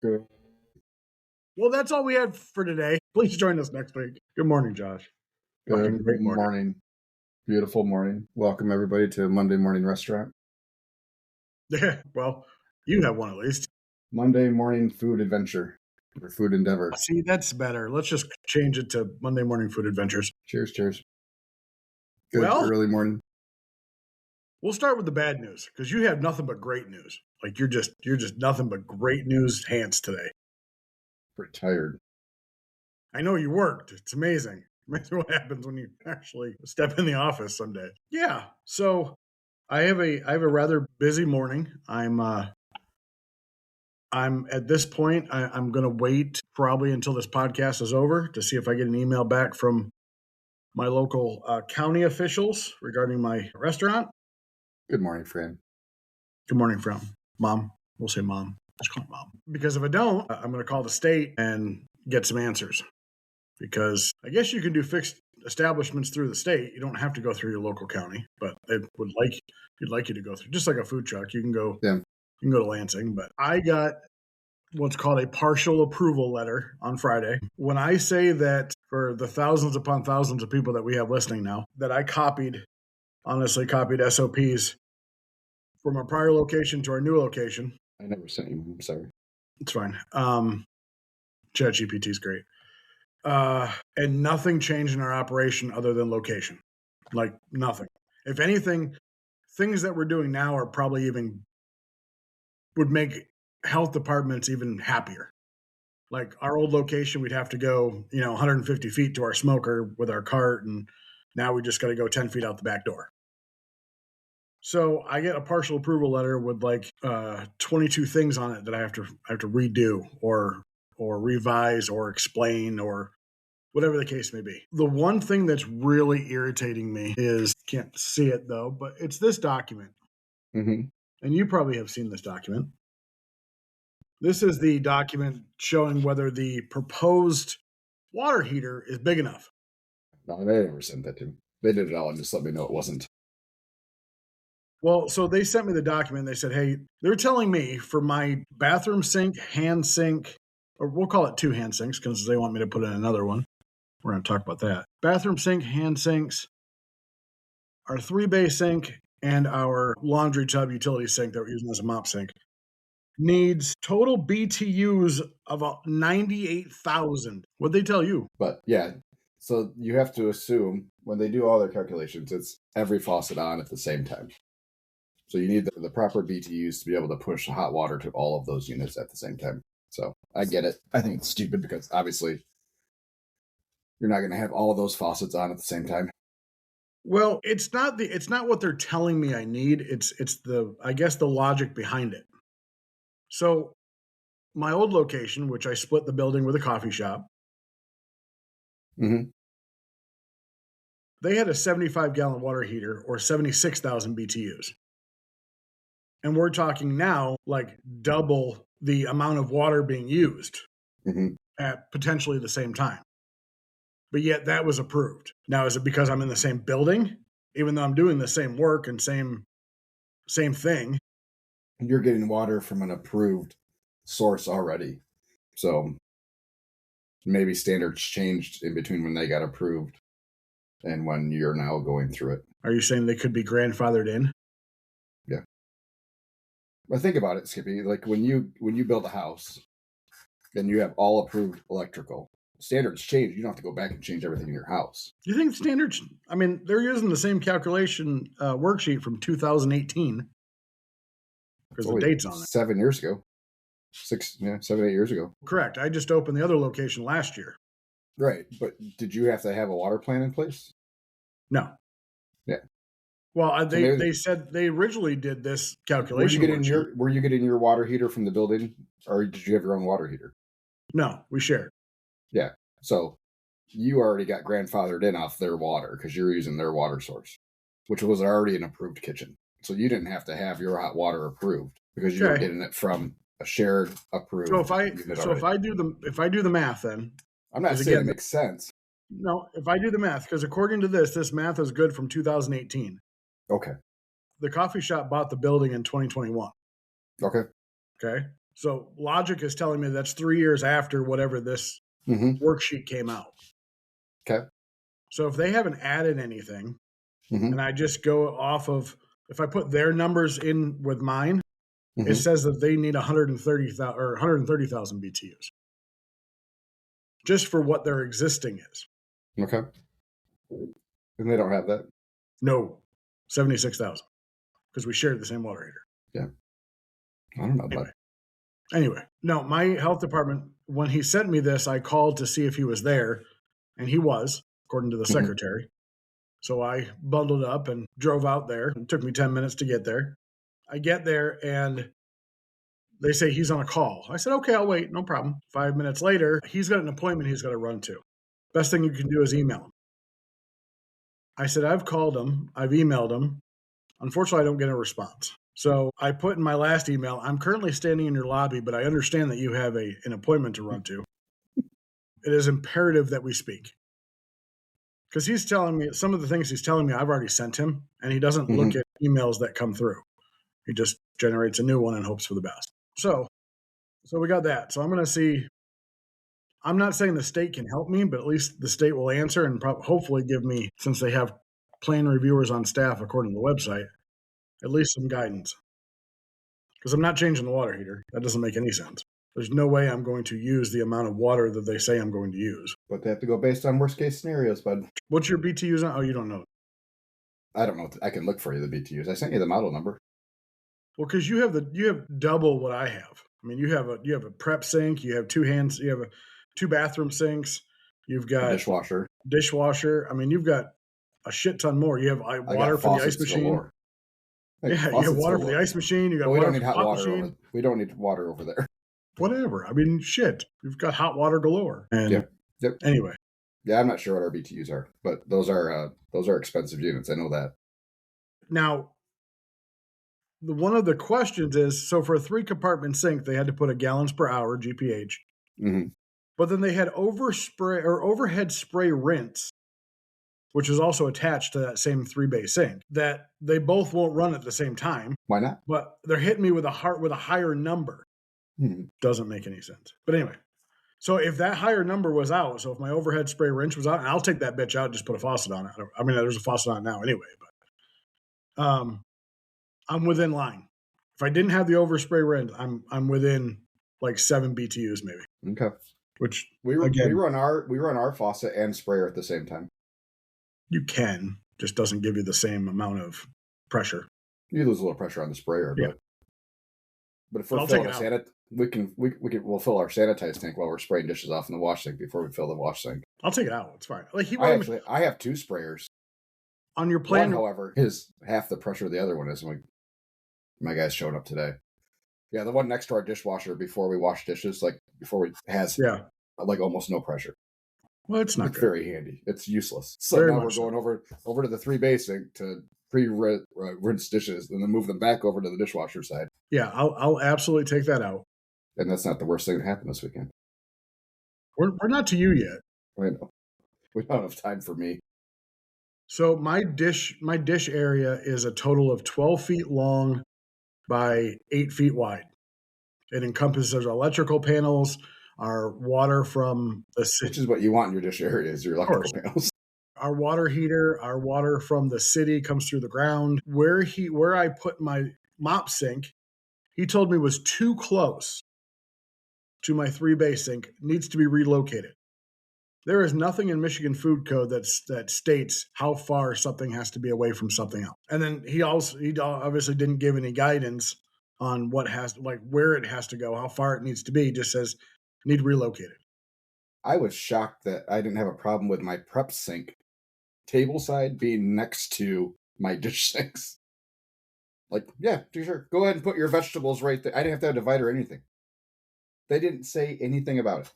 Good. Well, that's all we had for today. Please join us next week. Good morning, Josh. Fucking Good great morning. morning. Beautiful morning. Welcome everybody to Monday Morning Restaurant. Yeah, well, you have one at least. Monday Morning Food Adventure or Food Endeavor. See, that's better. Let's just change it to Monday Morning Food Adventures. Cheers, cheers. Good Well, early morning. we'll start with the bad news because you have nothing but great news. Like you're just nothing but great news hands today. Pretty tired. I know you worked. It's amazing. Amazing what happens when you actually step in the office someday. Yeah. So I have a rather busy morning. I'm at this point, I'm going to wait probably until this podcast is over to see if I get an email back from my local county officials regarding my restaurant. Good morning, Fran. Good morning, from Mom. We'll say Mom. Just call it Mom. Because if I don't, I'm going to call the state and get some answers. Because I guess you can do fixed establishments through the state. You don't have to go through your local county, but they'd like you to go through, just like a food truck. You can go. Yeah. You can go to Lansing, but I got what's called a partial approval letter on Friday. When I say that for the thousands upon thousands of people that we have listening now, that I honestly copied SOPs from our prior location to our new location. I never sent you. I'm sorry. It's fine. ChatGPT is great. And nothing changed in our operation other than location. Like nothing. If anything, things that we're doing now are probably even would make health departments even happier. Like our old location, we'd have to go, 150 feet to our smoker with our cart, and now we just got to go 10 feet out the back door. So I get a partial approval letter with like 22 things on it that I have to redo or revise or explain or whatever the case may be. The one thing that's really irritating me is, can't see it though, but it's this document. Mm-hmm. And you probably have seen this document. This is the document showing whether the proposed water heater is big enough. No, they never sent that to me. They did it all and just let me know it wasn't. Well, so they sent me the document. They said, hey, they're telling me for my bathroom sink, hand sink, or we'll call it 2 hand sinks because they want me to put in another one. We're going to talk about that. Bathroom sink, hand sinks, our 3-bay sink, and our laundry tub utility sink that we're using as a mop sink needs total BTUs of 98,000. What'd they tell you? But yeah, so you have to assume when they do all their calculations, it's every faucet on at the same time. So you need the proper BTUs to be able to push hot water to all of those units at the same time. So I get it. I think it's stupid because obviously you're not going to have all of those faucets on at the same time. Well, it's not what they're telling me I need. It's the, I guess, the logic behind it. So my old location, which I split the building with a coffee shop, mm-hmm. They had a 75-gallon water heater or 76,000 BTUs. And we're talking now like double the amount of water being used mm-hmm. at potentially the same time. But yet that was approved. Now, is it because I'm in the same building, even though I'm doing the same work and same thing? You're getting water from an approved source already. So maybe standards changed in between when they got approved and when you're now going through it. Are you saying they could be grandfathered in? Yeah. Well, think about it, Skippy. Like when you build a house and you have all approved electrical, standards change. You don't have to go back and change everything in your house. Do you think standards, I mean, they're using the same calculation worksheet from 2018. Because the date's on it. 7 years ago. 7, 8 years ago. Correct. I just opened the other location last year. Right. But did you have to have a water plan in place? No. Yeah. Well, they said they originally did this calculation. Were you getting your water heater from the building, or did you have your own water heater? No, we shared. Yeah. So you already got grandfathered in off their water because you're using their water source, which was already an approved kitchen. So you didn't have to have your hot water approved because you were getting it from a shared approved. So if I do the math, then I'm not saying it makes sense. No, if I do the math, because according to this math is good from 2018. Okay. The coffee shop bought the building in 2021. Okay. Okay. So logic is telling me that's 3 years after whatever this worksheet came out. Okay. So if they haven't added anything, Mm-hmm. and I just go off of, if I put their numbers in with mine, Mm-hmm. it says that they need 130,000 or 130,000 BTUs just for what their existing is. Okay. And they don't have that? No, 76,000 because we shared the same water heater. Yeah. I don't know. Anyway, no, my health department, when he sent me this, I called to see if he was there, and he was, according to the secretary. So I bundled up and drove out there. It took me 10 minutes to get there. I get there, and they say he's on a call. I said, okay, I'll wait. No problem. 5 minutes later, he's got an appointment he's got to run to. Best thing you can do is email him. I said, I've called him. I've emailed him. Unfortunately, I don't get a response. So I put in my last email, I'm currently standing in your lobby, but I understand that you have an appointment to run to. It is imperative that we speak. Because he's telling me, some of the things he's telling me, I've already sent him, and he doesn't look at emails that come through. He just generates a new one and hopes for the best. So we got that. So I'm going to see. I'm not saying the state can help me, but at least the state will answer and hopefully give me, since they have plan reviewers on staff according to the website, at least some guidance. Because I'm not changing the water heater. That doesn't make any sense. There's no way I'm going to use the amount of water that they say I'm going to use. But they have to go based on worst case scenarios, bud. What's your BTUs on? Oh, you don't know. I don't know. I can look for you the BTUs. I sent you the model number. Well, because you have double what I have. I mean, you have a prep sink. You have 2 hands. You have 2 bathroom sinks. You've got dishwasher. I mean, you've got a shit ton more. You have water for the ice machine. Yeah, you have water for the ice machine. You got water for the hot machine. We don't need water over there. Whatever. I mean, shit. You've got hot water galore. And Yep. Anyway. Yeah, I'm not sure what our BTUs are, but those are expensive units. I know that. Now, one of the questions is, so for a 3-compartment sink, they had to put a gallons per hour GPH. Mm-hmm. But then they had overhead spray rinse, which is also attached to that same 3-bay sink, that they both won't run at the same time. Why not? But they're hitting me with a higher number. Doesn't make any sense. But anyway, so if that higher number was out, so if my overhead spray rinse was out, and I'll take that bitch out and just put a faucet on it. I mean, there's a faucet on it now anyway, but I'm within line. If I didn't have the overspray rinse, I'm within like 7 BTUs maybe. Okay. Which we run our faucet and sprayer at the same time. You can, just doesn't give you the same amount of pressure. You lose a little pressure on the sprayer, but if we're filling we'll fill our sanitized tank while we're spraying dishes off in the wash sink before we fill the wash sink. I'll take it out. It's fine. Like I have 2 sprayers. On your plan, one, however, is half the pressure the other one is. My guy's showing up today. Yeah, the one next to our dishwasher before we wash dishes, has like almost no pressure. Well, it's not very handy. It's useless. So now we're going over to the 3-bay sink to pre-rinse dishes and then move them back over to the dishwasher side. Yeah, I'll absolutely take that out. And that's not the worst thing that happened this weekend. We're not to you yet. I know. We don't have time for me. So my dish area is a total of 12 feet long by 8 feet wide. It encompasses our electrical panels, our water from the city. Which is what you want in your dish area, is your electrical panels. Our water heater, our water from the city comes through the ground. Where I put my mop sink, he told me was too close to my 3-bay sink, needs to be relocated. There is nothing in Michigan Food Code that states how far something has to be away from something else. And then he obviously didn't give any guidance on where it has to go, how far it needs to be. He just says need relocated. I was shocked that I didn't have a problem with my prep sink table side being next to my dish sinks. Like, yeah, sure. Go ahead and put your vegetables right there. I didn't have to have a divider or anything. They didn't say anything about it.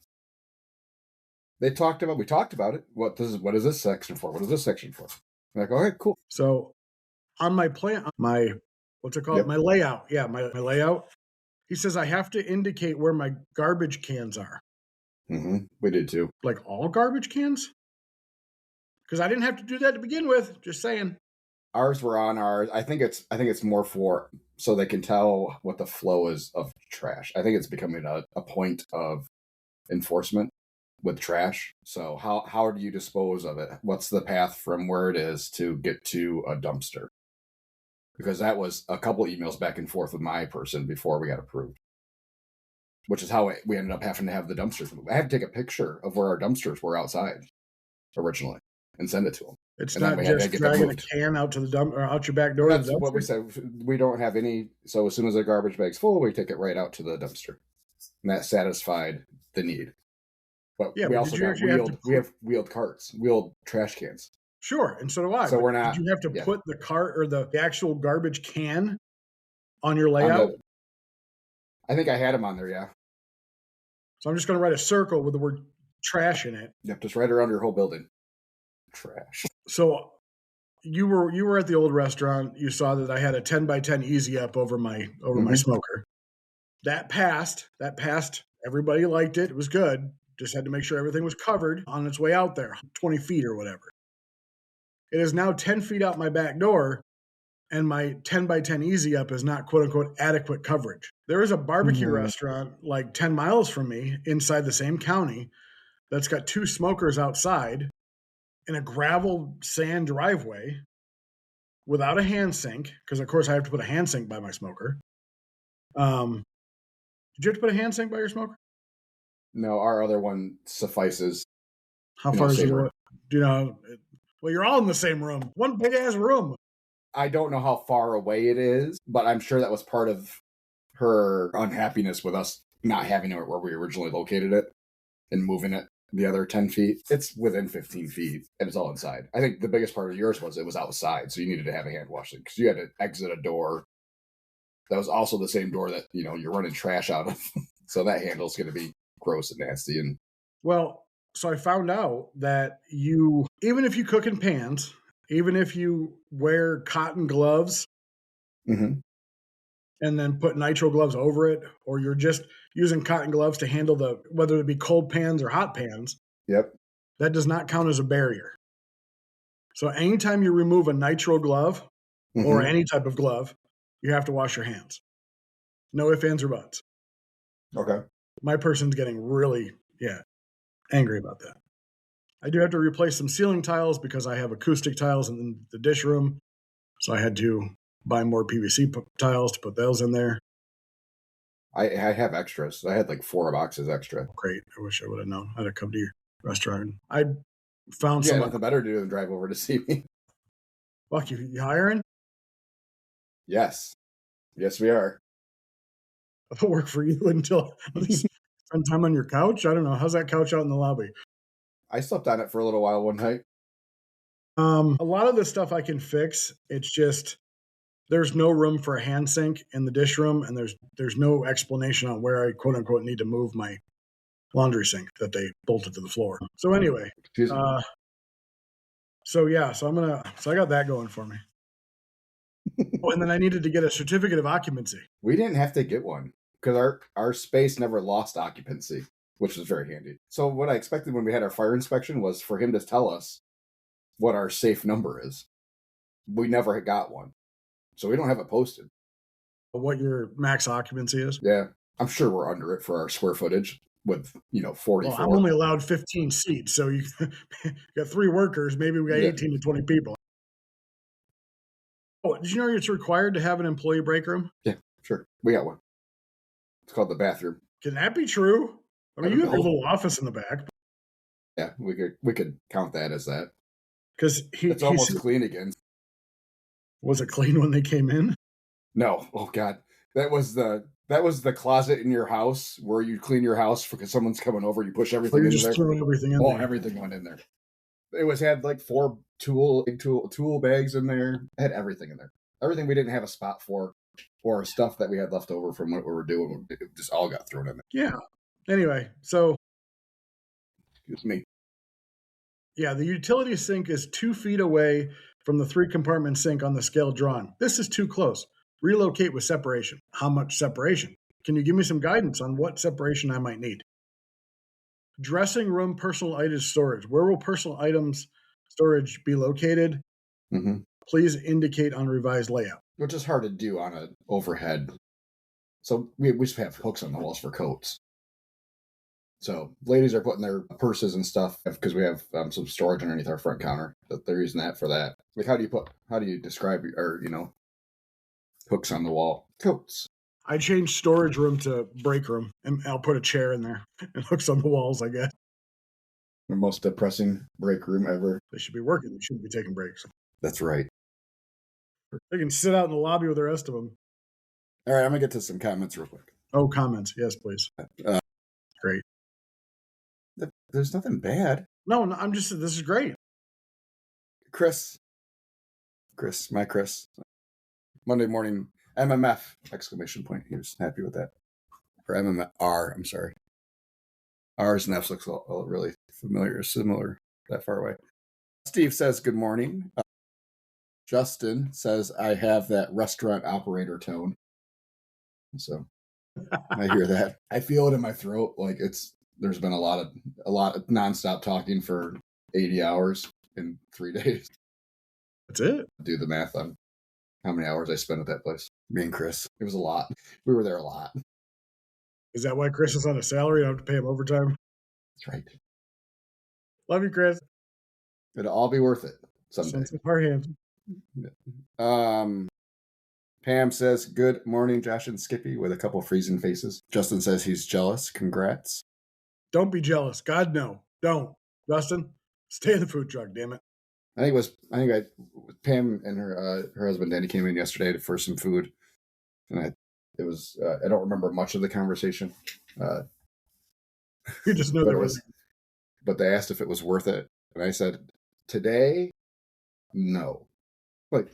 We talked about it. What is this section for? What is this section for? I'm like, all right, cool. So on my plan, what's it called? Yep. My layout. Yeah, my layout. He says I have to indicate where my garbage cans are. Mm-hmm. We did too. Like all garbage cans? Because I didn't have to do that to begin with. Just saying. Ours were on ours. I think it's more for so they can tell what the flow is of trash. I think it's becoming a point of enforcement with trash. So how do you dispose of it? What's the path from where it is to get to a dumpster? Because that was a couple emails back and forth with my person before we got approved, which is how we ended up having to have the dumpsters moved. I had to take a picture of where our dumpsters were outside originally and send it to them. It's And then not we had to just get them dragging a moved. can out to the dump or out your back door. That's what we said. We don't have any. So as soon as the garbage bag's full, we take it right out to the dumpster, and that satisfied the need. But Yeah, we but also did you got actually have wheeled. to We have wheeled carts, wheeled trash cans. Sure, and so do I. So but we're not. Did you have to Yeah. put the cart or the actual garbage can on your On layout? I think I had them on there. Yeah. So I'm just going to write a circle with the word trash in it. Yep. Just right around your whole building. Trash. So you were at the old restaurant. You saw that I had a 10 by 10 easy up over my smoker. That passed. Everybody liked it. It was good. Just had to make sure everything was covered on its way out there, 20 feet or whatever. It is now 10 feet out my back door, and my 10 by 10 easy up is not quote unquote adequate coverage. There is a barbecue restaurant like 10 miles from me inside the same county that's got 2 smokers outside in a gravel sand driveway without a hand sink, because of course I have to put a hand sink by my smoker. Did you have to put a hand sink by your smoker? No, our other one suffices. How far is it away? Do you know? Well, you're all in the same room. One big ass room. I don't know how far away it is, but I'm sure that was part of her unhappiness with us not having it where we originally located it and moving it the other 10 feet. It's within 15 feet and it's all inside. I think the biggest part of yours was it was outside, so you needed to have a hand washing because you had to exit a door that was also the same door that you're running trash out of. So that handle's going to be gross and nasty. And well, so I found out that even if you cook in pans, even if you wear cotton gloves and then put nitro gloves over it, or you're just using cotton gloves to handle whether it be cold pans or hot pans, that does not count as a barrier. So anytime you remove a nitro glove or any type of glove, you have to wash your hands. No ifs, ands, or buts. Okay. My person's getting really, angry about that. I do have to replace some ceiling tiles because I have acoustic tiles in the dish room. So I had to buy more PVC tiles to put those in there. I have extras. I had like 4 boxes extra. Great. I wish I would have known. I'd have come to your restaurant. I found some. Nothing better to do than drive over to see me. Fuck, you hiring? Yes, we are. I'll work for you until spend time on your couch. I don't know. How's that couch out in the lobby? I slept on it for a little while one night. A lot of the stuff I can fix. It's just there's no room for a hand sink in the dish room, and there's no explanation on where I quote unquote need to move my laundry sink that they bolted to the floor. So anyway, so I got that going for me. And then I needed to get a certificate of occupancy. We didn't have to get one because our space never lost occupancy, which was very handy. So what I expected when we had our fire inspection was for him to tell us what our safe number is. We never got one. So we don't have it posted. What your max occupancy is? Yeah. I'm sure we're under it for our square footage with, 44. Well, I'm only allowed 15 seats. So you got 3 workers. Maybe we got 18 to 20 people. Oh, did you know it's required to have an employee break room? Yeah, sure. We got one. It's called the bathroom. Can that be true? I mean, you have a little office in the back. Yeah, we could count that as that. Because it's almost clean again. Was it clean when they came in? No. Oh God, that was the closet in your house where you clean your house because someone's coming over. You push everything in there. Throwing everything in there. Everything went in there. It had like 4 tool bags in there. It had everything in there. Everything we didn't have a spot for, or stuff that we had left over from what we were doing. It just all got thrown in there. Yeah. Anyway, so. Excuse me. Yeah, the utility sink is 2 feet away from the 3-compartment sink on the scale drawn. This is too close. Relocate with separation. How much separation? Can you give me some guidance on what separation I might need? Dressing room personal items storage. Where will personal items storage be located? Please indicate on revised layout. Which is hard to do on an overhead. So we just have hooks on the walls for coats. So ladies are putting their purses and stuff because we have some storage underneath our front counter. That they're using that for that. Like, how do you describe, or hooks on the wall? Coats. I changed storage room to break room, and I'll put a chair in there and hooks on the walls, I guess. The most depressing break room ever. They should be working. They shouldn't be taking breaks. That's right. They can sit out in the lobby with the rest of them. All right, I'm going to get to some comments real quick. Oh, comments. Yes, please. Great. There's nothing bad. No, this is great. Chris. Monday morning, MMF, ! He was happy with that. Or MMR, I'm sorry. R's and F's looks all really familiar, similar, that far away. Steve says, good morning. Justin says, I have that restaurant operator tone. So I hear that. I feel it in my throat. Like there's been a lot of nonstop talking for 80 hours in 3 days. That's it. Do the math on how many hours I spent at that place. Me and Chris. It was a lot. We were there a lot. Is that why Chris is on a salary? I have to pay him overtime? That's right. Love you, Chris. It'll all be worth it someday. Sense of our hands. Pam says, good morning, Josh and Skippy, with a couple freezing faces. Justin says he's jealous. Congrats. Don't be jealous. God, no. Don't. Justin, stay in the food truck, damn it. Pam and her husband Danny came in yesterday for some food, and I don't remember much of the conversation. You just know there was. But they asked if it was worth it, and I said, today, no. Like,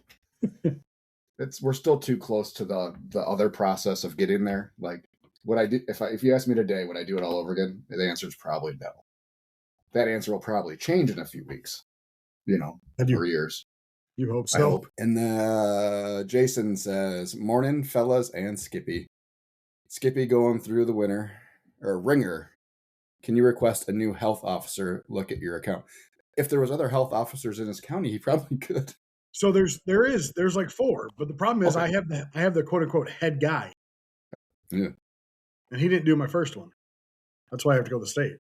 we're still too close to the other process of getting there. Like, would I do if you asked me today, would I do it all over again? The answer is probably no. That answer will probably change in a few weeks. 4 years. You hope so. I hope. And Jason says, morning, fellas and Skippy. Skippy going through the ringer. Can you request a new health officer look at your account? If there was other health officers in his county, he probably could. So there's like 4, but the problem is okay. I have the quote unquote head guy. Yeah. And he didn't do my first one. That's why I have to go to the state.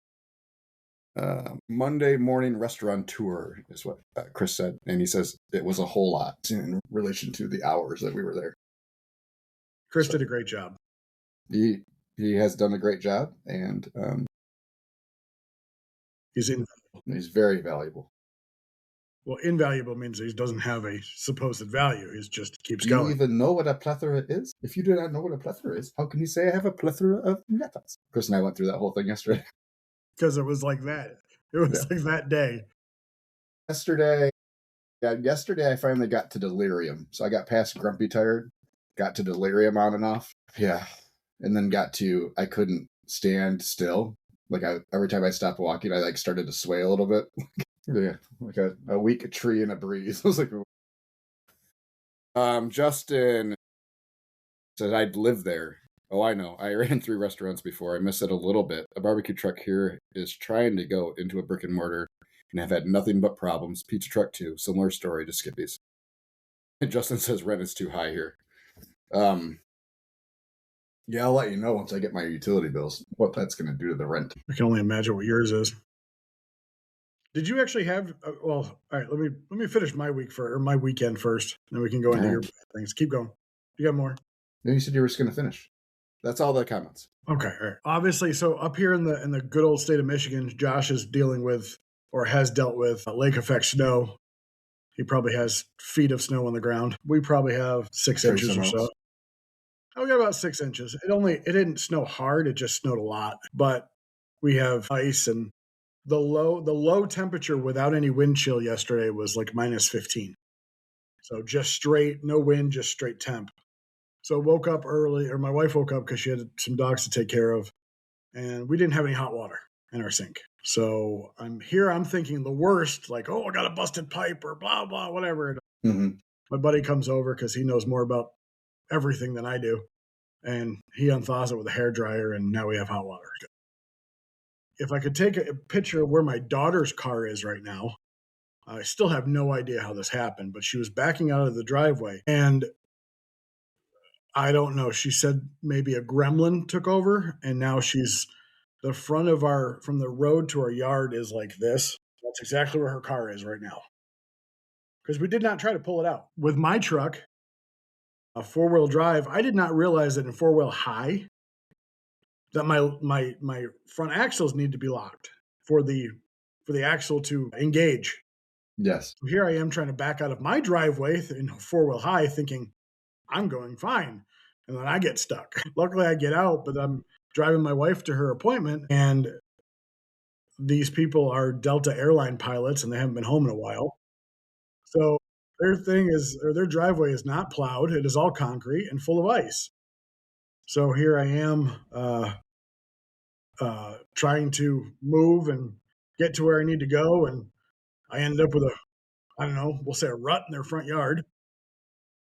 Monday morning restaurant tour is what Chris said. And he says it was a whole lot in relation to the hours that we were there. Chris did a great job. He has done a great job, and he's very valuable. Well, invaluable means he doesn't have a supposed value. He just keeps going. Do you even know what a plethora is? If you do not know what a plethora is, how can you say I have a plethora of metals? Chris and I went through that whole thing yesterday. Because it was like that. It was like that day. Yesterday I finally got to delirium. So I got past grumpy tired, got to delirium on and off. Yeah. And then got to, I couldn't stand still. Like every time I stopped walking, I started to sway a little bit. Yeah. Like a weak tree in a breeze. I was like, Justin said I'd live there. Oh, I know. I ran 3 restaurants before. I miss it a little bit. A barbecue truck here is trying to go into a brick and mortar and have had nothing but problems. Pizza truck too. Similar story to Skippy's. And Justin says rent is too high here. Yeah, I'll let you know once I get my utility bills what that's going to do to the rent. I can only imagine what yours is. Did you actually have? All right. Let me finish my weekend first, then we can go into your things. Keep going. You got more? No, you said you were just going to finish. That's all the comments. Okay. All right. Obviously, so up here in the good old state of Michigan, Josh is dealing with or has dealt with lake effect snow. He probably has feet of snow on the ground. We probably have 6 inches or so. We got about 6 inches. It didn't snow hard. It just snowed a lot. But we have ice, and the low temperature without any wind chill yesterday was like minus 15. So just straight, no wind, just straight temp. So woke up early, or my wife woke up because she had some dogs to take care of, and we didn't have any hot water in our sink. So I'm thinking the worst, like, oh, I got a busted pipe or blah, blah, whatever. Mm-hmm. My buddy comes over because he knows more about everything than I do, and he unthaws it with a hairdryer, and now we have hot water. If I could take a picture of where my daughter's car is right now, I still have no idea how this happened, but she was backing out of the driveway, and I don't know. She said maybe a gremlin took over, and now she's the front of our from the road to our yard is like this. That's exactly where her car is right now. Because we did not try to pull it out. With my truck, a four-wheel drive, I did not realize that in four-wheel high that my front axles need to be locked for the axle to engage. Yes. So here I am trying to back out of my driveway in four-wheel high, thinking I'm going fine, and then I get stuck. Luckily, I get out, but I'm driving my wife to her appointment, and these people are Delta airline pilots, and they haven't been home in a while. So their driveway is not plowed. It is all concrete and full of ice. So here I am trying to move and get to where I need to go. And I ended up with I don't know, we'll say a rut in their front yard.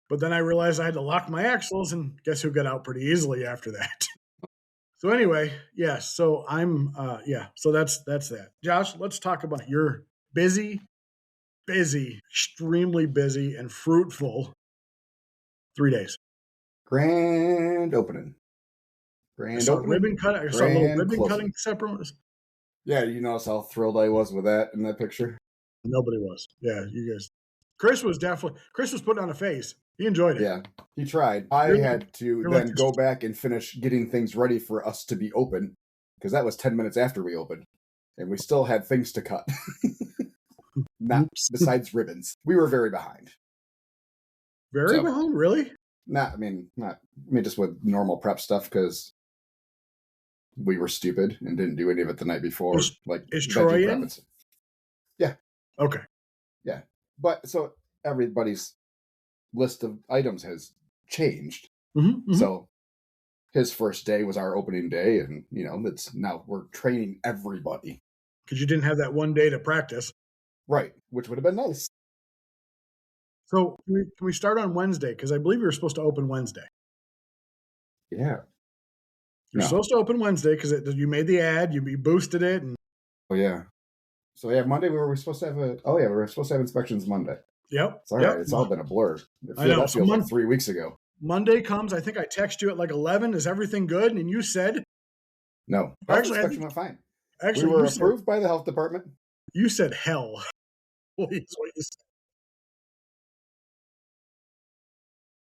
But then I realized I had to lock my axles, and guess who got out pretty easily after that? So anyway, yes. So So that's that. Josh, let's talk about your busy, extremely busy, and fruitful 3 days. Grand opening. I saw ribbon cut. I saw a little ribbon closing. cutting separate. Yeah, you notice how thrilled I was with that in that picture? Nobody was. Yeah, you guys. Chris was putting on a face. He enjoyed it. Yeah, he tried. I had to then go back and finish getting things ready for us to be open, because that was 10 minutes after we opened, and we still had things to cut. Not besides ribbons. We were very behind. Very behind, really? Not just with normal prep stuff, because we were stupid and didn't do any of it the night before. Is Troy in? Yeah. Okay. Yeah. But so everybody's list of items has changed. Mm-hmm. So his first day was our opening day, and now we're training everybody. Because you didn't have that one day to practice. Right, which would have been nice. So can we start on Wednesday? Because I believe you were supposed to open Wednesday. Yeah. You're supposed to open Wednesday because you made the ad, you boosted it. Oh, yeah. So, yeah, Monday we were supposed to have we were supposed to have inspections Monday. Yep. It's all right. It's all been a blur. I know. That feels like 3 weeks ago. Monday comes. I think I text you at like 11. Is everything good? And you said? No. Actually, inspection went fine. Actually, we were approved by the health department. You said hell.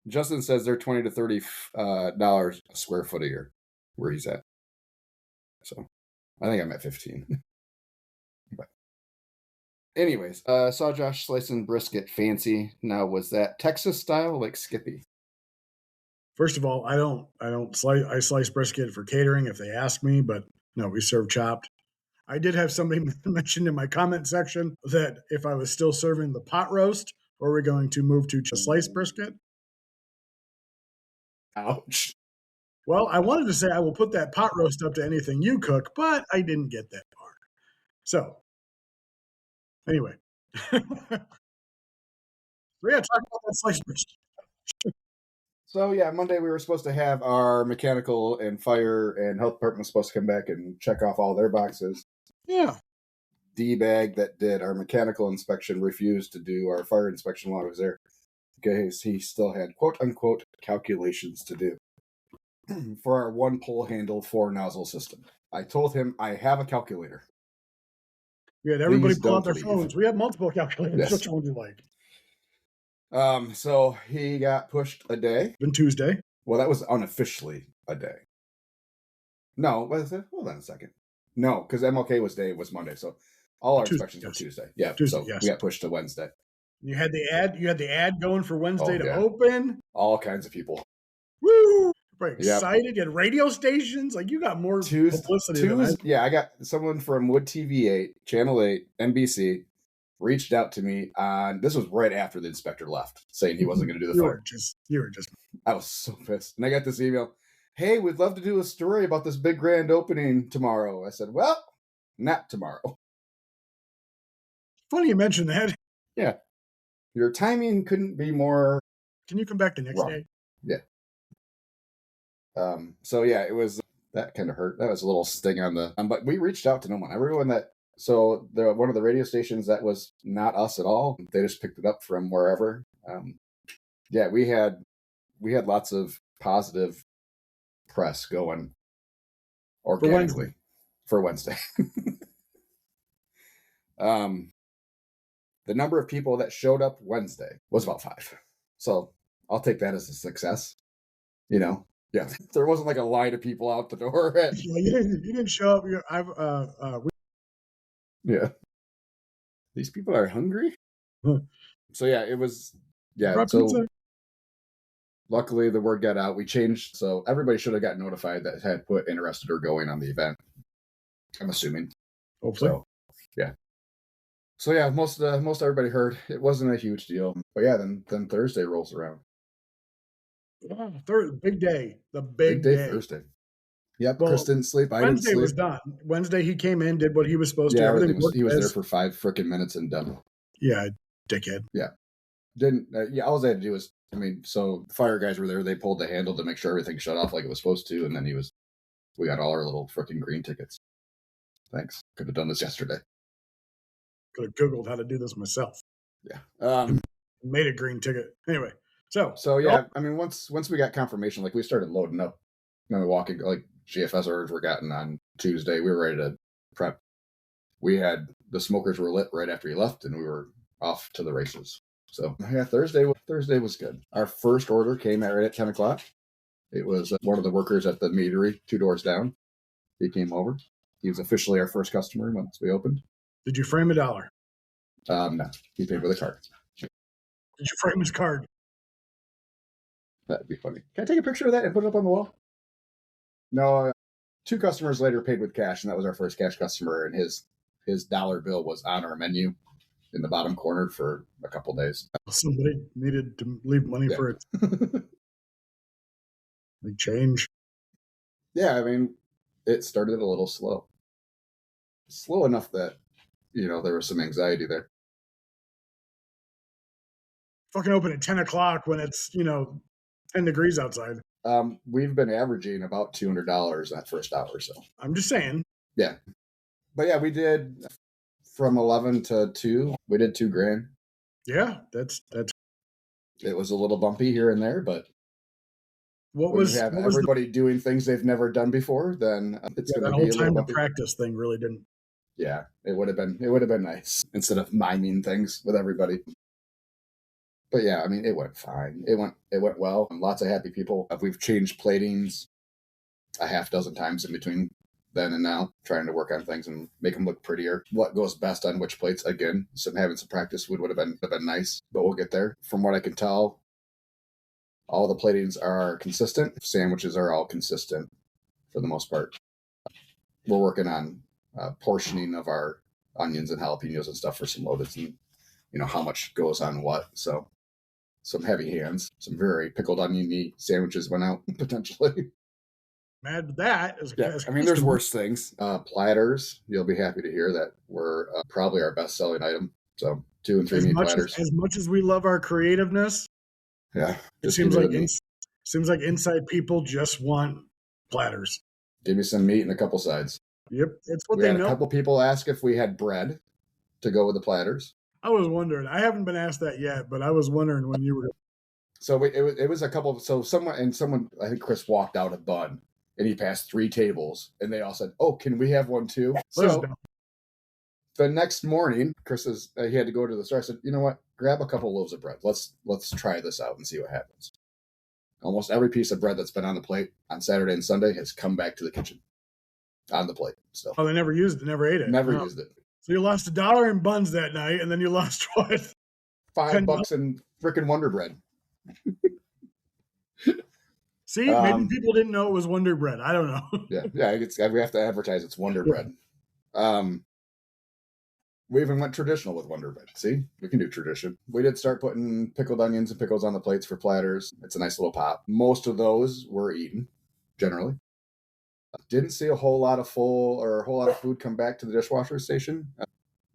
Justin says they're $20 to $30 a square foot a year where he's at. So I think I'm at 15. But anyways, saw Josh slicing brisket fancy. Now, was that Texas style like Skippy? First of all, I slice brisket for catering if they ask me, but no, we serve chopped. I did have somebody mention in my comment section that if I was still serving the pot roast, or we're going to move to sliced brisket. Ouch. Well, I wanted to say I will put that pot roast up to anything you cook, but I didn't get that far. So, anyway. So, yeah, talk about that sliced brisket. So, yeah, Monday we were supposed to have our mechanical and fire and health department was supposed to come back and check off all their boxes. Yeah. D-bag that did our mechanical inspection refused to do our fire inspection while I was there, because he still had quote-unquote calculations to do for our one pull handle 4-nozzle system. I told him I have a calculator. We had everybody pull out their phones. We have multiple calculators. Yes. Which one would you like? So he got pushed a day. Been Tuesday. Well, that was unofficially a day. No, what is it? Hold on a second. No, because MLK was Monday, so all our inspections were Tuesday. Yeah, Tuesday, so we got pushed to Wednesday. You had the ad going for Wednesday to open. All kinds of people. Woo! Excited. You had radio stations. Like, you got more publicity than I. Yeah, I got someone from Wood TV 8, Channel 8, NBC, reached out to me on, this was right after the inspector left, saying he wasn't going to do the fire. You were just. I was so pissed. And I got this email. Hey, we'd love to do a story about this big grand opening tomorrow. I said, well, not tomorrow. Funny you mentioned that. Yeah. Your timing couldn't be more. Can you come back the next day? Yeah. So yeah, it was, that kind of hurt. That was a little sting on the, but we reached out to no one. Everyone that So one of the radio stations that was not us at all. They just picked it up from wherever. Yeah, we had lots of positive press going organically for Wednesday. The number of people that showed up Wednesday was about 5. So I'll take that as a success. Yeah, there wasn't like a line of people out the door. You didn't show up. Yeah, these people are hungry. So yeah, it was. Yeah, so pizza. luckily the word got out. We changed, so everybody should have got notified that had put interested or going on the event. I'm assuming. Hopefully. So, yeah. So yeah, most everybody heard. It wasn't a huge deal, but yeah, then Thursday rolls around. Big day. The big day. Thursday. Yep. Well, Chris didn't sleep. I didn't sleep. Wednesday was done. Wednesday he came in, did what he was supposed to. Everything was. He was there for 5 freaking minutes and done. Yeah, dickhead. Yeah. Didn't. All they had to do was. So the fire guys were there. They pulled the handle to make sure everything shut off like it was supposed to, and then we got all our little freaking green tickets. Thanks. Could have done this yesterday. Could have Googled how to do this myself. Yeah. Made a green ticket. Anyway. So yeah, once we got confirmation, like we started loading up. We walking, like GFS orders were gotten on Tuesday. We were ready to prep. We had the smokers were lit right after he left, and we were off to the races. So yeah, Thursday was good. Our first order came right at 10 o'clock. It was one of the workers at the meadery 2 doors down. He came over. He was officially our first customer once we opened. Did you frame $1? No, he paid with a card. Did you frame his card? That'd be funny. Can I take a picture of that and put it up on the wall? No, 2 customers later paid with cash, and that was our first cash customer, and his dollar bill was on our menu in the bottom corner for a couple days. Somebody needed to leave money for it. Like change. Yeah, it started a little slow. Slow enough that, there was some anxiety there. Fucking open at 10 o'clock when it's, 10 degrees outside. We've been averaging about $200 that first hour or so. I'm just saying. Yeah. But yeah, we did from 11 to 2. We did $2,000. Yeah, that's. It was a little bumpy here and there, but when you have everybody doing things they've never done before, then it's going to be a little time bumpy. To practice thing really didn't. Yeah, it would have been nice instead of miming things with everybody. But yeah, it went fine. It went well. Lots of happy people. We've changed platings a half dozen times in between then and now, trying to work on things and make them look prettier. What goes best on which plates? Again, having some practice would have been nice, but we'll get there. From what I can tell, all the platings are consistent. Sandwiches are all consistent for the most part. We're working on portioning of our onions and jalapenos and stuff for some loadeds and how much goes on what. So some heavy hands, some very pickled onion-y sandwiches went out potentially. Mad with that. There's worse things. Platters, you'll be happy to hear that were probably our best-selling item. So 2 and 3 meat platters. As much as we love our creativeness, yeah, it seems like inside people just want platters. Give me some meat and a couple sides. Yep, it's what we they had know. A couple people ask if we had bread to go with the platters. I was wondering. I haven't been asked that yet, but I was wondering when you were. So it was a couple. So someone, I think Chris walked out a bun, and he passed 3 tables, and they all said, "Oh, can we have one too?" So the next morning, Chris he had to go to the store. I said, "You know what? Grab a couple loaves of bread. Let's try this out and see what happens." Almost every piece of bread that's been on the plate on Saturday and Sunday has come back to the kitchen on the plate. So they never used it, never ate it. Never used it. So you lost $1 in buns that night, and then you lost what? $5 in frickin' Wonder Bread. See, maybe people didn't know it was Wonder Bread. I don't know. yeah. We have to advertise it's Wonder Bread. We even went traditional with Wonder Bread. See, we can do tradition. We did start putting pickled onions and pickles on the plates for platters. It's a nice little pop. Most of those were eaten, generally. Didn't see a whole lot of food come back to the dishwasher station.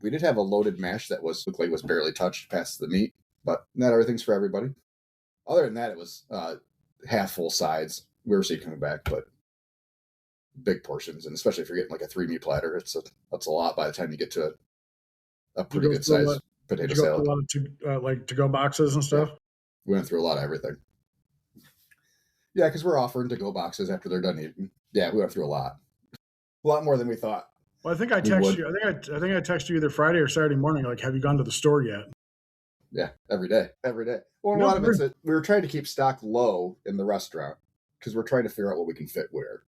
We did have a loaded mash that looked like it was barely touched past the meat, but not everything's for everybody. Other than that, it was half full sides. We were seeing coming back, but big portions, and especially if you're getting like a 3 meat platter, that's a lot by the time you get to a pretty good size potato did you go salad. through a lot of to-go boxes and stuff? Yeah. We went through a lot of everything. Yeah, because we're offering to-go boxes after they're done eating. Yeah, we went through a lot more than we thought. Well, I think I texted you. I think I texted you either Friday or Saturday morning. Like, have you gone to the store yet? Yeah, every day. Well, a lot of it's we were trying to keep stock low in the restaurant because we're trying to figure out what we can fit where,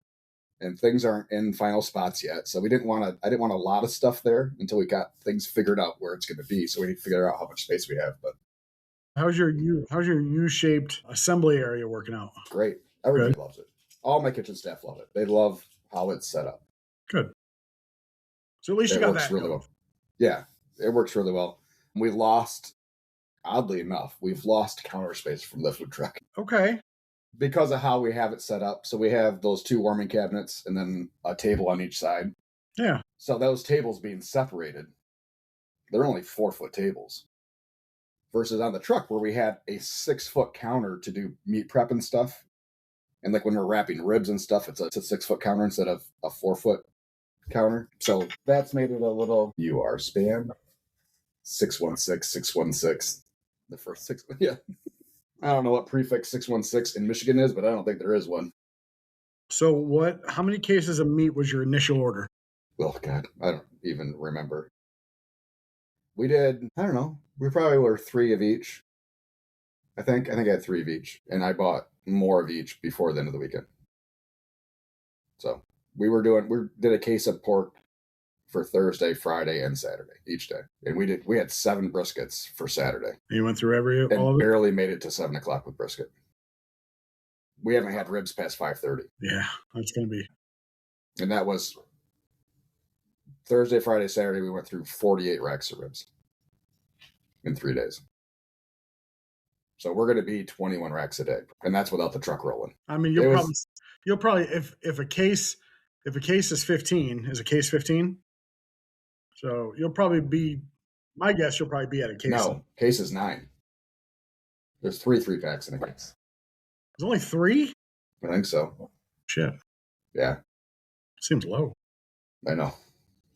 and things aren't in final spots yet. So I didn't want a lot of stuff there until we got things figured out where it's going to be. So we need to figure out how much space we have. But how's your U-shaped assembly area working out? Great. Everybody loves it. All my kitchen staff love it. They love how it's set up. Good. So at least you got that. It works really well. Yeah, it works really well. Oddly enough, we've lost counter space from the food truck. Okay. Because of how we have it set up. So we have those 2 warming cabinets and then a table on each side. Yeah. So those tables being separated, they're only 4-foot tables. Versus on the truck where we had a 6-foot counter to do meat prep and stuff. And like when we're wrapping ribs and stuff, it's a 6-foot counter instead of a 4-foot counter. So that's made it a little UR span. 616. The first 6. Yeah. I don't know what prefix 616 in Michigan is, but I don't think there is one. So how many cases of meat was your initial order? Oh, God. I don't even remember. We did, I don't know. We probably were 3 of each. I think I had 3 of each. And I bought more of each before the end of the weekend. So we did a case of pork for Thursday, Friday, and Saturday each day. And we had 7 briskets for Saturday. You went through all of it? Barely made it to 7 o'clock with brisket. We haven't had ribs past 5:30. Yeah, that's going to be. And that was Thursday, Friday, Saturday. We went through 48 racks of ribs in 3 days. So we're going to be 21 racks a day, and that's without the truck rolling. I mean, you'll probably if a case is 15, is a case 15? So you'll probably be, my guess, you'll probably be at a case. No, case is 9. There's 3 3-packs in a case. There's only 3? I think so. Shit. Yeah. Seems low. I know.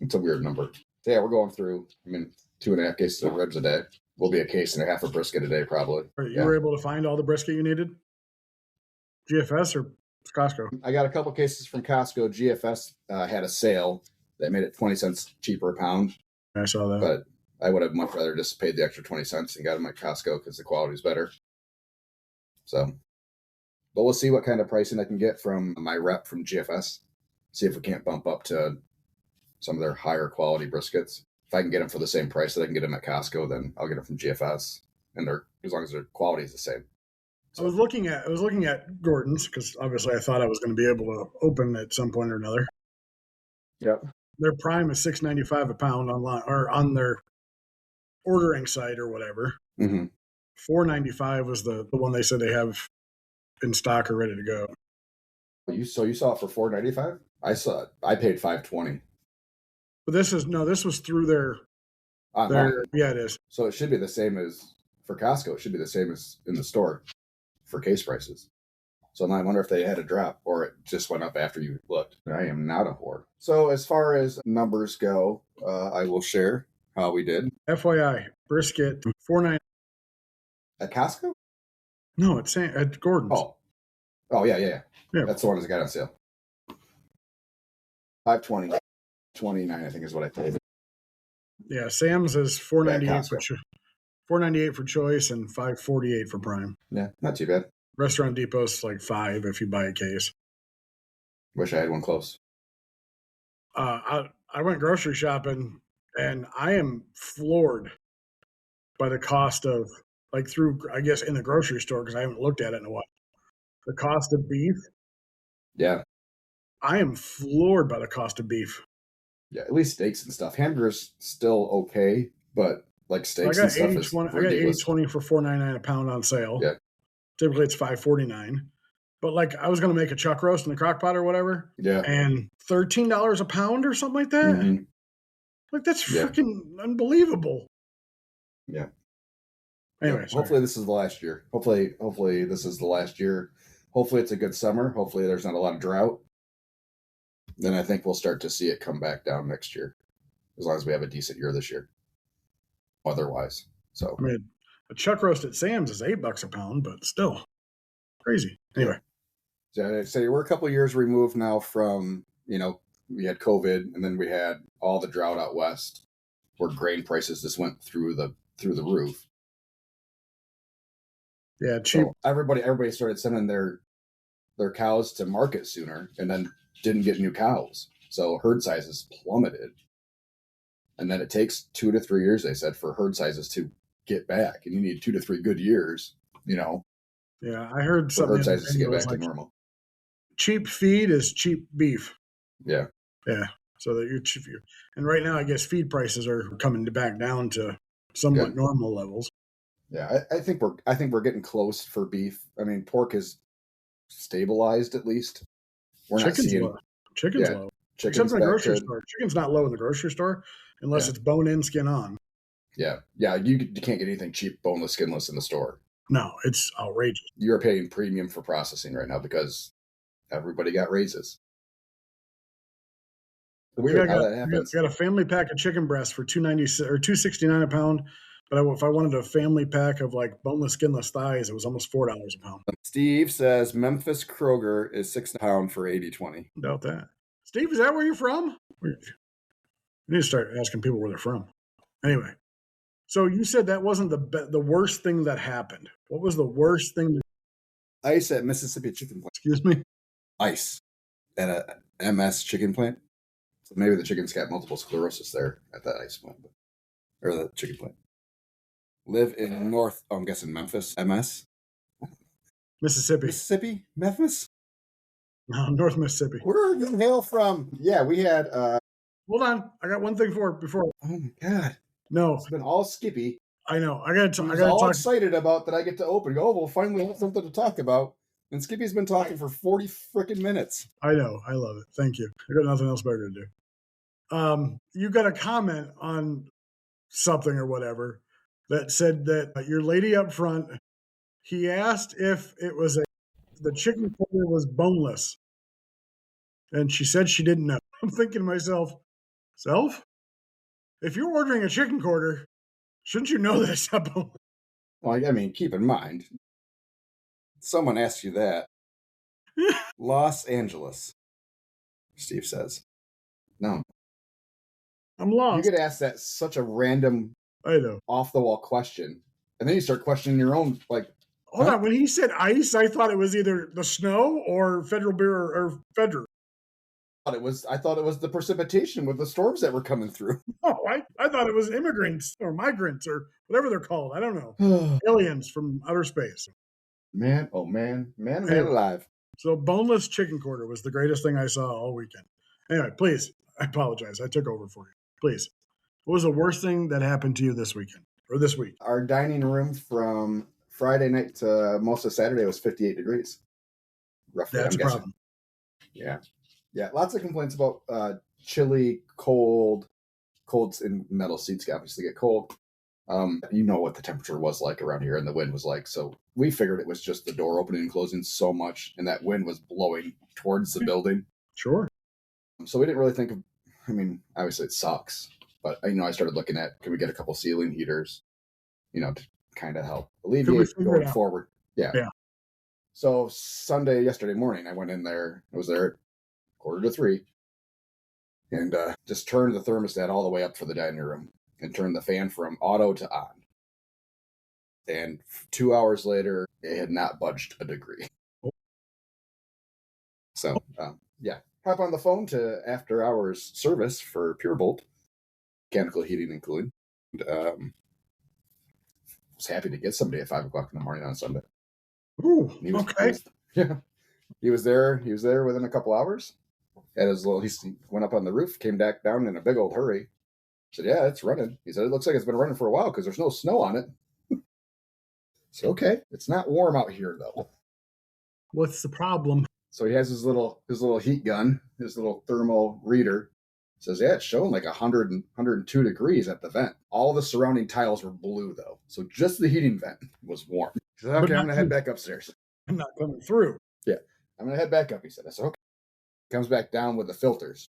It's a weird number. So yeah, we're going through, 2.5 cases of ribs a day. We'll be a case and a half of brisket a day, probably. You were able to find all the brisket you needed? GFS or Costco? I got a couple cases from Costco. GFS had a sale that made it 20 cents cheaper a pound. I saw that. But I would have much rather just paid the extra 20 cents and got them at Costco because the quality is better. So, but we'll see what kind of pricing I can get from my rep from GFS. See if we can't bump up to some of their higher quality briskets. If I can get them for the same price that I can get them at Costco, then I'll get them from GFS, and as long as their quality is the same. So. I was looking at Gordon's because obviously I thought I was going to be able to open at some point or another. Yep. Their prime is $6.95 a pound online or on their ordering site or whatever. Mm-hmm. $4.95 was the one they said they have in stock or ready to go. You saw it for $4.95? I paid $5.20. But this was through their yeah, it is. So it should be the same as for Costco. It should be the same as in the store for case prices. So now I wonder if they had a drop or it just went up after you looked. I am not a whore. So as far as numbers go, I will share how we did. FYI, brisket $4.90 at Costco. No, it's at Gordon's. Oh yeah. That's the one that's got on sale. $5.20. $29, I think, is what I paid. Yeah, Sam's is $4.98 $4.98 for choice and $5.48 for prime. Yeah, not too bad. Restaurant Depot's like $5 if you buy a case. Wish I had one close. I went grocery shopping and I am floored by the cost of, like, through, I guess, in the grocery store because I haven't looked at it in a while. The cost of beef. Yeah. I am floored by the cost of beef. Yeah, at least steaks and stuff. Hamburgers still okay, but like steaks and stuff is ridiculous. I got 80/20 for $4.99 a pound on sale. Yeah. Typically it's $5.49. But like I was going to make a chuck roast in the crock pot or whatever. Yeah. And $13 a pound or something like that. Mm-hmm. Like that's freaking unbelievable. Yeah. Anyway, hopefully this is the last year. Hopefully this is the last year. Hopefully it's a good summer. Hopefully there's not a lot of drought. then I think we'll start to see it come back down next year, as long as we have a decent year this year. Otherwise, so I mean, a chuck roast at Sam's is $8 a pound, but still crazy. Anyway, so we're a couple of years removed now from, we had COVID, and then we had all the drought out west, where grain prices just went through the roof. Yeah, cheap. So everybody started sending their cows to market sooner, and then didn't get new cows. So herd sizes plummeted. And then it takes 2 to 3 years, they said, for herd sizes to get back. And you need 2 to 3 good years, Yeah, I heard for something herd sizes to get back like to normal. Cheap feed is cheap beef. Yeah. Yeah. So that and right now, I guess feed prices are coming back down to somewhat normal levels. Yeah, I think we're getting close for beef. I mean, pork is stabilized at least. We're Chicken's not seeing low. Chicken's low. Chicken's Except in the grocery store. Chicken's not low in the grocery store unless it's bone in, skin on. Yeah. You can't get anything cheap, boneless, skinless in the store. No, it's outrageous. You're paying premium for processing right now because everybody got raises. Weird how that happens. Got a family pack of chicken breasts for $2.96 or $2.69 a pound. But if I wanted a family pack of like boneless, skinless thighs, it was almost $4 a pound. Steve says Memphis Kroger is $6 a pound for 80/20. Doubt that. Steve, is that where you're from? We need to start asking people where they're from. Anyway, so you said that wasn't the worst thing that happened. What was the worst thing? Ice at Mississippi Chicken Plant. Excuse me? Ice at a MS chicken plant. So maybe the chickens got multiple sclerosis there at that ice plant, or the chicken plant. Live in I'm guessing Memphis, MS? Mississippi? Memphis? No, North Mississippi. Where are you hail from? Yeah, we had... Hold on. I got one thing before. Oh, my God. No. It's been all Skippy. I know. I got to talk. Excited about that I get to open. We'll finally have something to talk about. And Skippy's been talking for 40 freaking minutes. I know. I love it. Thank you. I got nothing else better to do. You got a comment on something or whatever that said that your lady up front, he asked if it was the chicken quarter was boneless. And she said she didn't know. I'm thinking to myself, if you're ordering a chicken quarter, shouldn't you know that it's not boneless? Well, I mean, keep in mind, someone asked you that. Los Angeles, Steve says. No. I'm lost. You get asked that such a random, I know, off-the-wall question. And then you start questioning your own, like... Hold on. When he said ice, I thought it was either the snow or Federal Bureau or Federal. I thought it was the precipitation with the storms that were coming through. Oh, I thought it was immigrants or migrants or whatever they're called. I don't know. Aliens from outer space. Man, oh man, alive. So boneless chicken quarter was the greatest thing I saw all weekend. Anyway, please, I apologize. I took over for you. Please. What was the worst thing that happened to you this weekend or this week? Our dining room from Friday night to most of Saturday was 58 degrees. Roughly, That's a problem. Yeah. Yeah, lots of complaints about chilly, colds in metal seats obviously get cold. You know what the temperature was like around here and the wind was like. So we figured it was just the door opening and closing so much and that wind was blowing towards the building. Sure. So we didn't really think of, I mean, obviously it sucks. But, I started looking at, can we get a couple ceiling heaters, to kind of help alleviate going forward. Yeah. So yesterday morning, I went in there. I was there at 2:45 and just turned the thermostat all the way up for the dining room and turned the fan from auto to on. And 2 hours later, it had not budged a degree. So, hop on the phone to after hours service for Pure Bolt, mechanical heating and cooling. And, was happy to get somebody at 5 o'clock in the morning on Sunday. Ooh, okay. He was there within a couple hours. He went up on the roof, came back down in a big old hurry. Said, yeah, it's running. He said, it looks like it's been running for a while because there's no snow on it. So, okay. It's not warm out here, though. What's the problem? So he has his little heat gun, his little thermal reader. Says, yeah, it's showing like 102 degrees at the vent. All the surrounding tiles were blue, though. So just the heating vent was warm. He said, okay, I'm going to head back upstairs. I'm not coming through. Yeah, I'm going to head back up, he said. I said, Comes back down with the filters.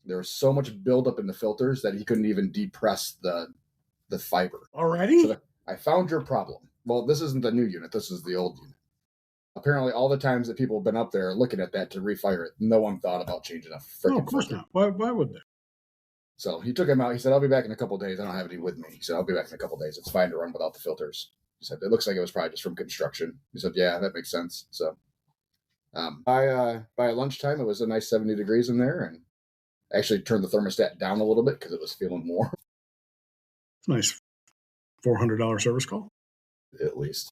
There was so much buildup in the filters that he couldn't even depress the fiber. Already? So I found your problem. Well, this isn't the new unit. This is the old unit. Apparently, all the times that people have been up there looking at that to refire it, no one thought about changing a freaking No, of course filter. not. Why would they? So he took him out. He said, I'll be back in a couple of days. I don't have any with me. He said, I'll be back in a couple of days. It's fine to run without the filters. He said, it looks like it was probably just from construction. He said, yeah, that makes sense. So by lunchtime, it was a nice 70 degrees in there, and actually turned the thermostat down a little bit because it was feeling warm. Nice $400 service call. At least.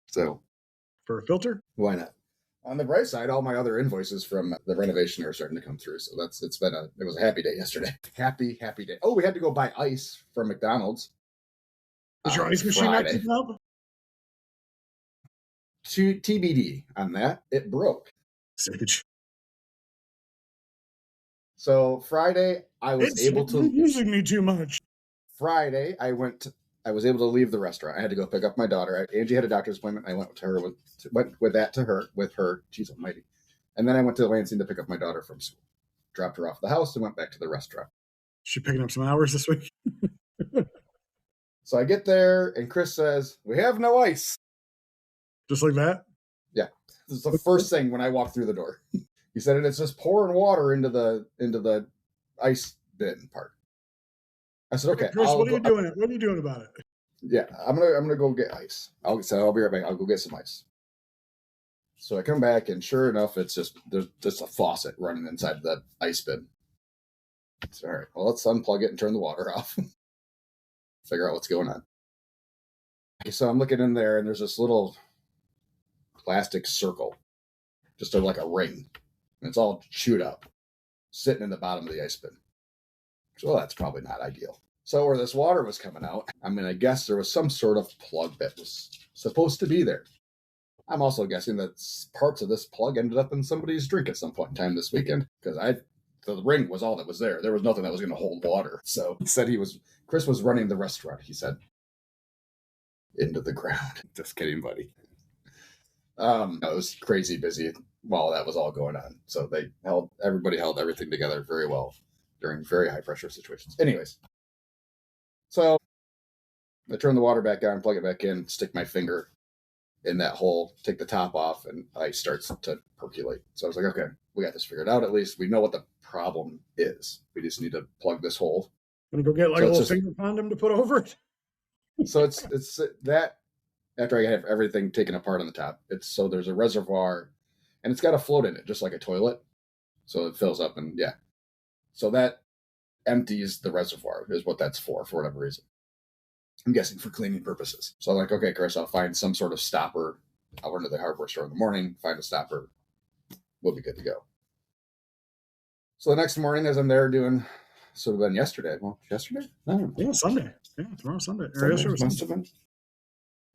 So For a filter? why not? On the bright side, all my other invoices from the renovation are starting to come through. So it was a happy day yesterday. Happy day. Oh, we had to go buy ice from McDonald's. Is your ice machine not keeping up? TBD on that. It broke. Sage. So Friday, I was able to. You're using me too much. Friday, I was able to leave the restaurant. I had to go pick up my daughter. Angie had a doctor's appointment. I went with her. She's almighty. And then I went to Lansing to pick up my daughter from school. Dropped her off at the house and went back to the restaurant. She picking up some hours this week? So I get there and Chris says, we have no ice. Just like that? Yeah. This is the first thing when I walked through the door. He said, and it's just pouring water into the ice bin part. I said, okay. Chris, what are you doing? What are you doing about it? Yeah, I'm gonna go get ice. I'll be right back. I'll go get some ice. So I come back, and sure enough, there's just a faucet running inside the ice bin. So, all right, well, let's unplug it and turn the water off. Figure out what's going on. Okay, so I'm looking in there, and there's this little plastic circle, just like a ring, and it's all chewed up, sitting in the bottom of the ice bin. So that's probably not ideal. So where this water was coming out, I guess there was some sort of plug that was supposed to be there. I'm also guessing that parts of this plug ended up in somebody's drink at some point in time this weekend, because the ring was all that was there. There was nothing that was going to hold water. So he said Chris was running the restaurant, he said. Into the ground. Just kidding, buddy. It was crazy busy while that was all going on. So everybody held everything together very well during very high pressure situations. Anyways, so I turn the water back on, plug it back in, stick my finger in that hole, take the top off, and ice starts to percolate. So I was like, okay, we got this figured out at least. We know what the problem is. We just need to plug this hole. Want to go get a little finger condom to put over it? So it's that after I have everything taken apart on the top. There's a reservoir, and it's got a float in it, just like a toilet. So it fills up, and yeah. So that empties the reservoir is what that's for whatever reason. I'm guessing for cleaning purposes. So I'm like, okay, Chris, I'll find some sort of stopper. I'll run to the hardware store in the morning, find a stopper. We'll be good to go. So the next morning, as I'm there doing, sort of been yesterday. Well, yesterday? I don't know. Yeah, Sunday. Yeah, tomorrow's Sunday. Or yesterday was Sunday.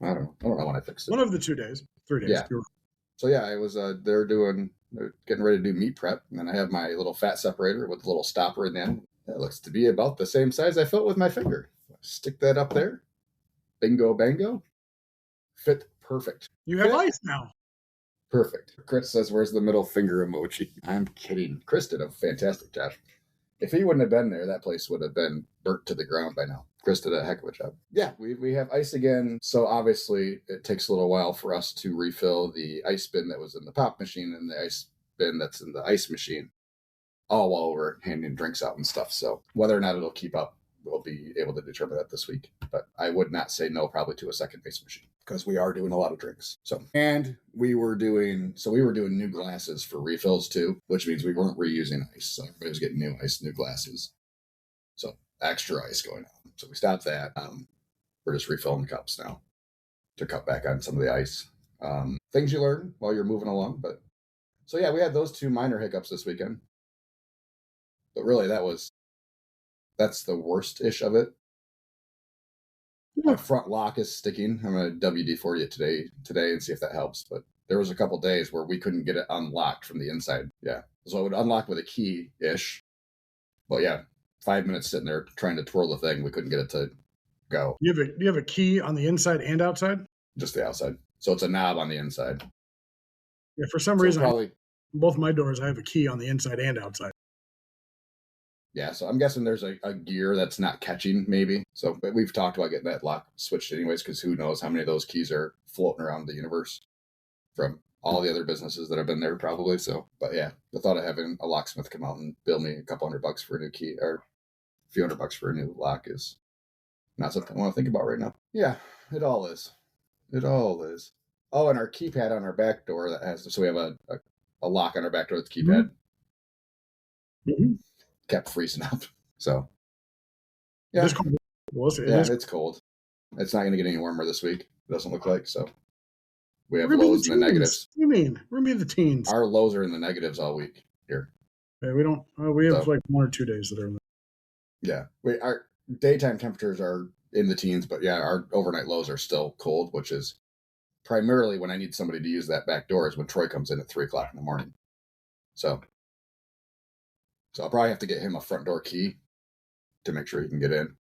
I don't know when I fixed it. One of the 2 days. 3 days. Yeah. So yeah, I was they're getting ready to do meat prep, and then I have my little fat separator with a little stopper in the end. That looks to be about the same size I felt with my finger. Stick that up there. Bingo bango. Fit perfect. You have ice now. Perfect. Chris says, where's the middle finger emoji? I'm kidding. Chris did a fantastic job. If he wouldn't have been there, that place would have been burnt to the ground by now. Chris did a heck of a job. Yeah, we have ice again. So obviously it takes a little while for us to refill the ice bin that was in the pop machine and the ice bin that's in the ice machine, all while we're handing drinks out and stuff. So whether or not it'll keep up, we'll be able to determine that this week. But I would not say no probably to a second ice machine, because we are doing a lot of drinks. And we were doing new glasses for refills too, which means we weren't reusing ice. So everybody was getting new ice, new glasses. So extra ice going on. So we stopped that. We're just refilling the cups now to cut back on some of the ice. Things you learn while you're moving along. But so yeah, we had those two minor hiccups this weekend. But really that's the worst-ish of it. My front lock is sticking. I'm going to WD-40 it today and see if that helps. But there was a couple days where we couldn't get it unlocked from the inside. Yeah. So it would unlock with a key-ish. But yeah, 5 minutes sitting there trying to twirl the thing. We couldn't get it to go. Do you have a key on the inside and outside? Just the outside. So it's a knob on the inside. Yeah, for some reason, Both my doors, I have a key on the inside and outside. Yeah, so I'm guessing there's a gear that's not catching, maybe. So, but we've talked about getting that lock switched anyways, because who knows how many of those keys are floating around the universe from all the other businesses that have been there, probably. So, but yeah, the thought of having a locksmith come out and bill me a couple $100 for a new key or a few $100 for a new lock is not something I want to think about right now. Yeah, it all is. It all is. Oh, and our keypad on our back door that has, so we have a lock on our back door with the keypad. Mm-hmm. Kept freezing up. So, yeah. It's cold. It's cold. It's not going to get any warmer this week. It doesn't look like. So, we have lows in the negatives. What do you mean? We're going to be the teens. Our lows are in the negatives all week here. Yeah, we don't. We have like 1 or 2 days that are in the. Yeah. Our daytime temperatures are in the teens, but yeah, our overnight lows are still cold, which is primarily when I need somebody to use that back door is when Troy comes in at 3:00 in the morning. So I'll probably have to get him a front door key to make sure he can get in.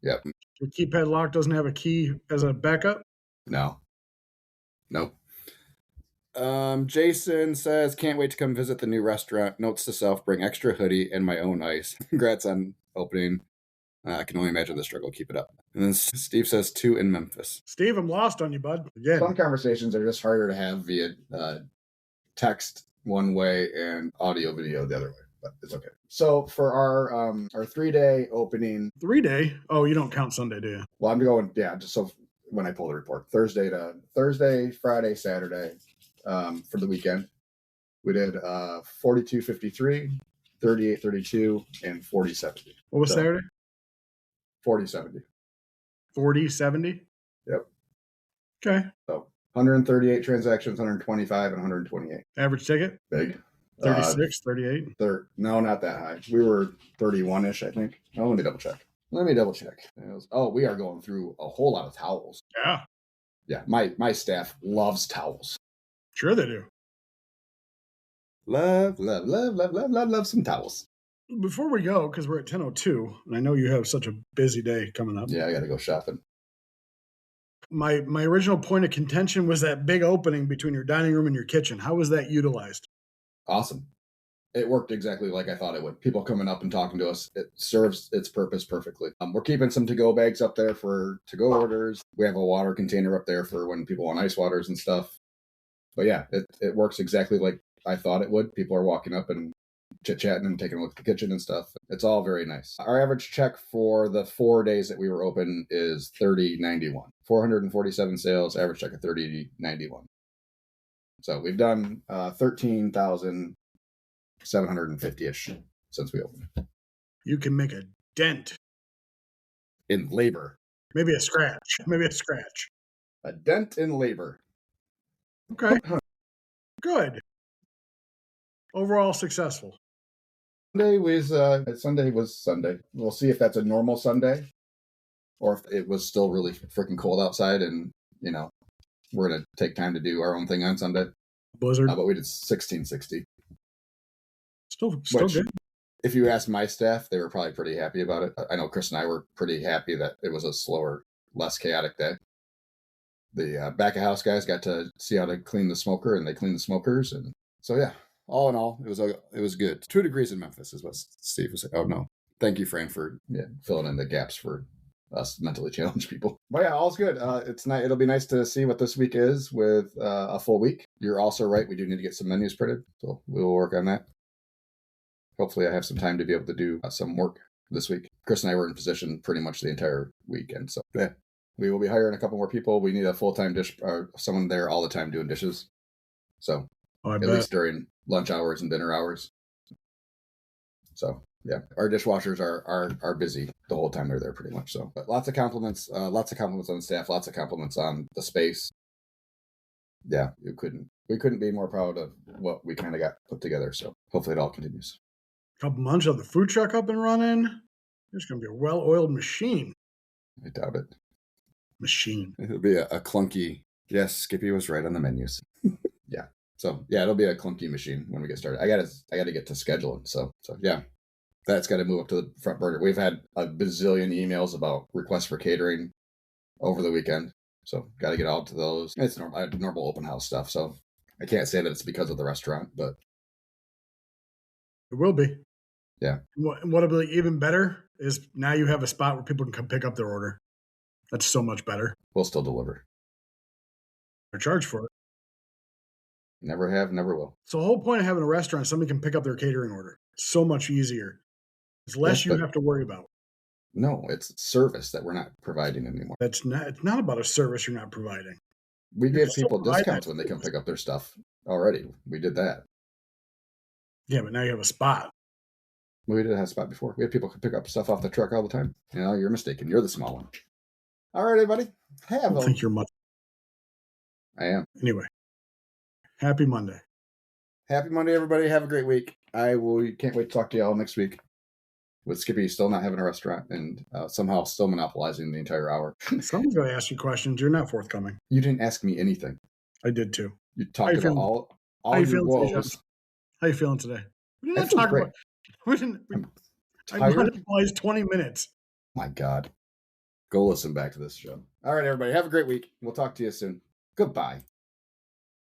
Yep. Your keypad lock doesn't have a key as a backup? No. Nope. Jason says, can't wait to come visit the new restaurant. Notes to self, bring extra hoodie and my own ice. Congrats on opening. I can only imagine the struggle. Keep it up. And then Steve says 2 in Memphis. Steve, I'm lost on you, bud. Again. Some conversations are just harder to have via text one way and audio video the other way, but it's okay. So for our 3-day opening. 3-day? Oh, you don't count Sunday, do you? Well, I'm going, just so when I pull the report. Thursday, Friday, Saturday for the weekend. We did 42.53, 38.32, and 40.70. What was Saturday? 40.70. 40.70? Yep. Okay. So 138 transactions, 125, and 128. Average ticket? Big. 36, 38? No, not that high. We were 31-ish, I think. Oh, let me double check. We are going through a whole lot of towels. Yeah. Yeah, my staff loves towels. Sure they do. Love some towels. Before we go, because we're at 10:02, and I know you have such a busy day coming up. Yeah, I got to go shopping. My original point of contention was that big opening between your dining room and your kitchen. How was that utilized? Awesome. It worked exactly like I thought it would. People coming up and talking to us. It serves its purpose perfectly. We're keeping some to-go bags up there for to-go orders. We have a water container up there for when people want ice waters and stuff. But yeah, it works exactly like I thought it would. People are walking up and chit-chatting and taking a look at the kitchen and stuff. It's all very nice. Our average check for the 4 days that we were open is $30.91. 447 sales, average check of $30.91. So we've done 13,750-ish since we opened. You can make a dent. In labor. Maybe a scratch. A dent in labor. Okay. Good. Overall successful. Sunday was Sunday. We'll see if that's a normal Sunday or if it was still really freaking cold outside and, we're going to take time to do our own thing on Sunday. Blizzard. But we did 1660. Still good. If you ask my staff, they were probably pretty happy about it. I know Chris and I were pretty happy that it was a slower, less chaotic day. The back of house guys got to see how to clean the smoker, and they cleaned the smokers. And so, yeah, all in all, it was good. 2 degrees in Memphis is what Steve was saying. Oh, no. Thank you, Fran, for filling in the gaps for us mentally challenged people. But yeah, all's good. It'll be nice to see what this week is with a full week. You're also right. We do need to get some menus printed, so we'll work on that. Hopefully I have some time to be able to do some work this week. Chris and I were in position pretty much the entire weekend. So yeah, we will be hiring a couple more people. We need a full-time someone there all the time doing dishes. So at least during lunch hours and dinner hours. So yeah, our dishwashers are busy the whole time they're there pretty much. So, but lots of compliments on the staff, lots of compliments on the space. Yeah, we couldn't be more proud of what we kind of got put together. So hopefully it all continues. Couple months of the food truck up and running. There's going to be a well-oiled machine. I doubt it. Machine. It'll be a clunky. Yes, Skippy was right on the menus. Yeah. So yeah, it'll be a clunky machine when we get started. I gotta get to scheduling. So yeah, that's got to move up to the front burner. We've had a bazillion emails about requests for catering over the weekend. So got to get out to those. It's normal open house stuff. So I can't say that it's because of the restaurant, but It will be. Yeah. What'll be even better is now you have a spot where people can come pick up their order. That's so much better. We'll still deliver. Or charge for it. Never have, never will. So the whole point of having a restaurant, somebody can pick up their catering order. It's so much easier. It's less Yes, you but have to worry about. no, it's service that we're not providing anymore. It's not about a service you're not providing. We You give can still people provide discounts that when they come service. pick up their stuff already. We did that. Yeah, but now you have a spot. We did have a spot before. We had people pick up stuff off the truck all the time. You know, you're mistaken. You're the small one. All right, everybody. I Have don't a. think you're much. I am. Anyway, happy Monday. Happy Monday, everybody. Have a great week. Can't wait to talk to y'all next week. With Skippy still not having a restaurant and somehow still monopolizing the entire hour. Someone's going to ask you questions. You're not forthcoming. You didn't ask me anything. I did too. You How talked you about feeling? all How you your feeling today, woes. Josh? How you feeling today? We I didn't feel talk great. about. We didn't. I'm I tired. monopolized 20 minutes. My God. Go listen back to this show. All right, everybody. Have a great week. We'll talk to you soon. Goodbye.